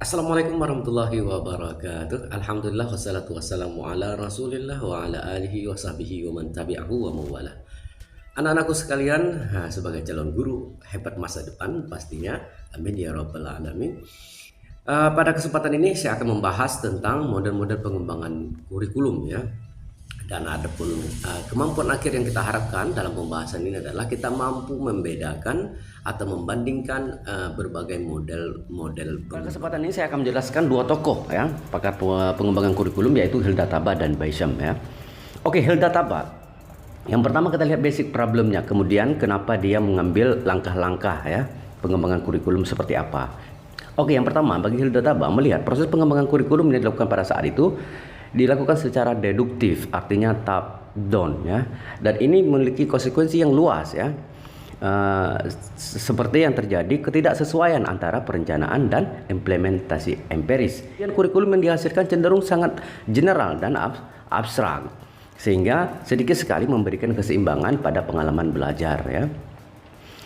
Assalamualaikum warahmatullahi wabarakatuh. Alhamdulillah wassalatu wassalamu ala rasulillah wa ala alihi wa sahbihi wa man tabi'ahu wa mawala. Anak-anakku sekalian, sebagai calon guru hebat masa depan pastinya, amin ya rabbal alamin. Pada kesempatan ini saya akan membahas tentang model-model pengembangan kurikulum ya. Dan ada pun kemampuan akhir yang kita harapkan dalam pembahasan ini adalah kita mampu membedakan atau membandingkan berbagai model-model. Pada kesempatan ini saya akan menjelaskan dua tokoh ya pakar pengembangan kurikulum, yaitu Hilda Taba dan Baisham ya. Oke, Hilda Taba. Yang pertama kita lihat basic problemnya, kemudian kenapa dia mengambil langkah-langkah ya pengembangan kurikulum seperti apa. Oke, yang pertama bagi Hilda Taba melihat proses pengembangan kurikulum yang dilakukan pada saat itu dilakukan secara deduktif, artinya top down ya, dan ini memiliki konsekuensi yang luas ya, seperti yang terjadi ketidaksesuaian antara perencanaan dan implementasi empiris. Dan kurikulum yang dihasilkan cenderung sangat general dan abstrak, sehingga sedikit sekali memberikan keseimbangan pada pengalaman belajar ya.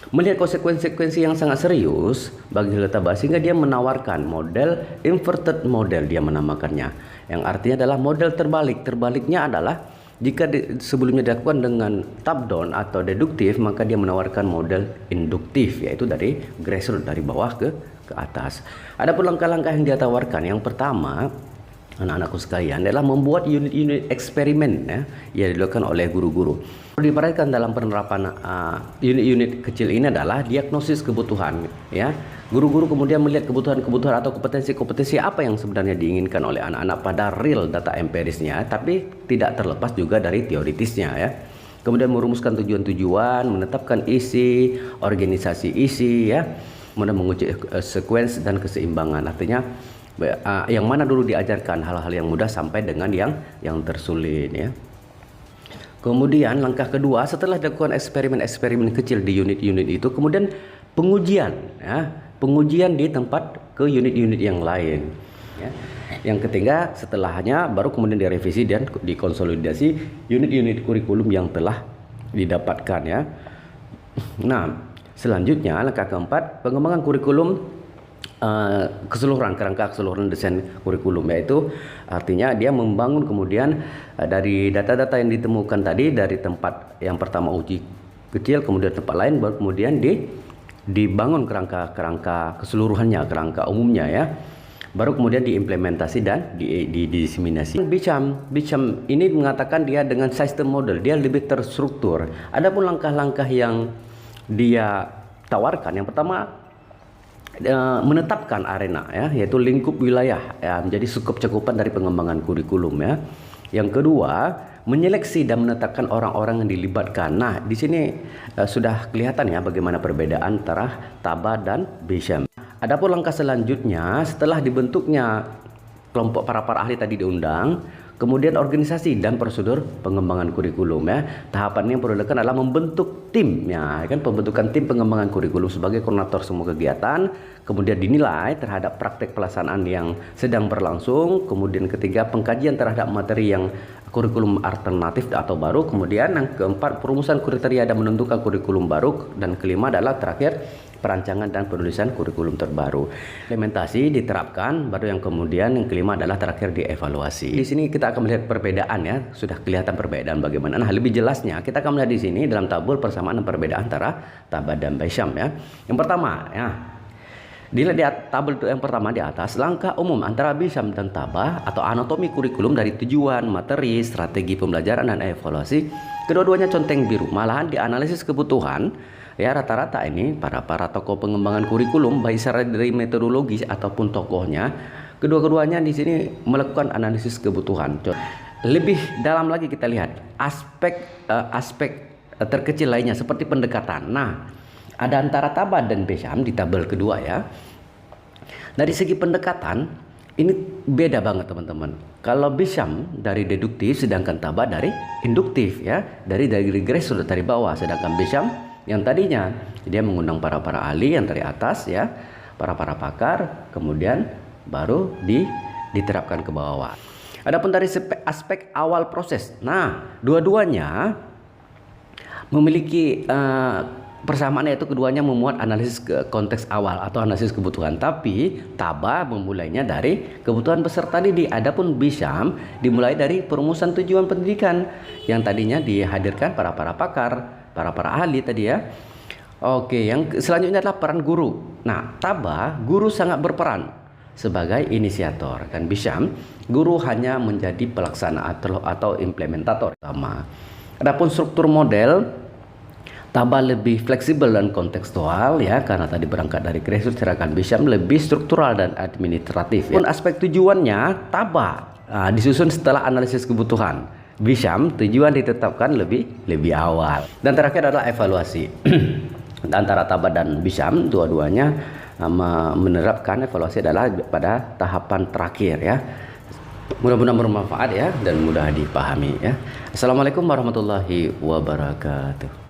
Melihat konsekuensi yang sangat serius bagi Hilda Taba, sehingga dia menawarkan model inverted model, dia menamakannya, yang artinya adalah model terbalik. Terbaliknya adalah jika sebelumnya dilakukan dengan top down atau deduktif, maka dia menawarkan model induktif, yaitu dari grassroots, dari bawah ke atas. Adapun langkah-langkah yang dia tawarkan, yang pertama anak-anakku sekalian adalah membuat unit-unit eksperimen ya, yang dilakukan oleh guru-guru. Diperhatikan dalam penerapan unit-unit kecil ini adalah diagnosis kebutuhan ya. Guru-guru kemudian melihat kebutuhan-kebutuhan atau kompetensi-kompetensi apa yang sebenarnya diinginkan oleh anak-anak pada real data empirisnya, tapi tidak terlepas juga dari teoritisnya ya. Kemudian merumuskan tujuan-tujuan, menetapkan isi, organisasi isi ya, kemudian menguji sequence dan keseimbangan. Artinya yang mana dulu diajarkan hal-hal yang mudah sampai dengan yang tersulit ya. Kemudian langkah kedua, setelah dilakukan eksperimen-eksperimen kecil di unit-unit itu, kemudian pengujian ya, pengujian di tempat ke unit-unit yang lain ya. Yang ketiga, setelahnya baru kemudian direvisi dan dikonsolidasi unit-unit kurikulum yang telah didapatkan ya. Nah, selanjutnya langkah keempat, pengembangan kurikulum keseluruhan, kerangka keseluruhan desain kurikulum, yaitu artinya dia membangun kemudian dari data-data yang ditemukan tadi dari tempat yang pertama uji kecil, kemudian tempat lain, baru kemudian dibangun kerangka keseluruhannya, kerangka umumnya ya, baru kemudian diimplementasi dan didiseminasi. Baisham ini mengatakan dia dengan system model, dia lebih terstruktur. Adapun langkah-langkah yang dia tawarkan, yang pertama menetapkan arena ya, yaitu lingkup wilayah ya, menjadi skup cakupan dari pengembangan kurikulum ya. Yang kedua, menyeleksi dan menetapkan orang-orang yang dilibatkan. Nah, di sini sudah kelihatan ya bagaimana perbedaan antara Taba dan Baisham. Adapun langkah selanjutnya, setelah dibentuknya kelompok para ahli tadi diundang, kemudian organisasi dan prosedur pengembangan kurikulum ya. Tahapan yang perlu dilakukan adalah membentuk tim ya, kan, pembentukan tim pengembangan kurikulum sebagai koordinator semua kegiatan, kemudian dinilai terhadap praktek pelaksanaan yang sedang berlangsung, kemudian ketiga pengkajian terhadap materi yang kurikulum alternatif atau baru, kemudian yang keempat perumusan kriteria dan menentukan kurikulum baru, dan kelima adalah terakhir perancangan dan penulisan kurikulum terbaru. Implementasi diterapkan, baru yang kemudian yang kelima adalah terakhir dievaluasi. Di sini kita akan melihat perbedaan ya, sudah kelihatan perbedaan bagaimana. Nah, lebih jelasnya kita akan melihat di sini dalam tabel persamaan dan perbedaan antara Taba dan Baisham ya. Yang pertama ya, dilihat di tabel yang pertama di atas, langkah umum antara Baisham dan Taba atau anatomi kurikulum dari tujuan, materi, strategi pembelajaran dan evaluasi, kedua-duanya conteng biru. Malahan di analisis kebutuhan ya, rata-rata ini para tokoh pengembangan kurikulum baik secara dari metodologi ataupun tokohnya, kedua-duanya di sini melakukan analisis kebutuhan. Lebih dalam lagi kita lihat aspek terkecil lainnya seperti pendekatan. Nah, ada antara Taba dan Baisham di tabel kedua ya. Dari segi pendekatan ini beda banget teman-teman. Kalau Baisham dari deduktif, sedangkan Taba dari induktif ya, dari grassroots, dari bawah. Sedangkan Baisham yang tadinya dia mengundang para ahli yang dari atas ya, para pakar, kemudian baru diterapkan ke bawah. Adapun dari aspek awal proses, nah dua-duanya memiliki persamaannya itu keduanya memuat analisis konteks awal atau analisis kebutuhan, tapi Taba memulainya dari kebutuhan peserta didik. Adapun Bisham dimulai dari perumusan tujuan pendidikan yang tadinya dihadirkan para pakar, para ahli tadi ya. Oke, yang selanjutnya adalah peran guru. Nah, Taba guru sangat berperan sebagai inisiator, kan Bisham guru hanya menjadi pelaksana atau implementator utama. Adapun struktur model, Taba lebih fleksibel dan kontekstual ya, karena tadi berangkat dari grassroots, sedangkan Bisham lebih struktural dan administratif. Ya. Aspek tujuannya, Taba disusun setelah analisis kebutuhan. Bisham tujuan ditetapkan lebih awal. Dan terakhir adalah evaluasi. Antara Taba dan Bisham, dua-duanya menerapkan evaluasi adalah pada tahapan terakhir ya. Mudah-mudahan bermanfaat ya dan mudah dipahami ya. Assalamualaikum warahmatullahi wabarakatuh.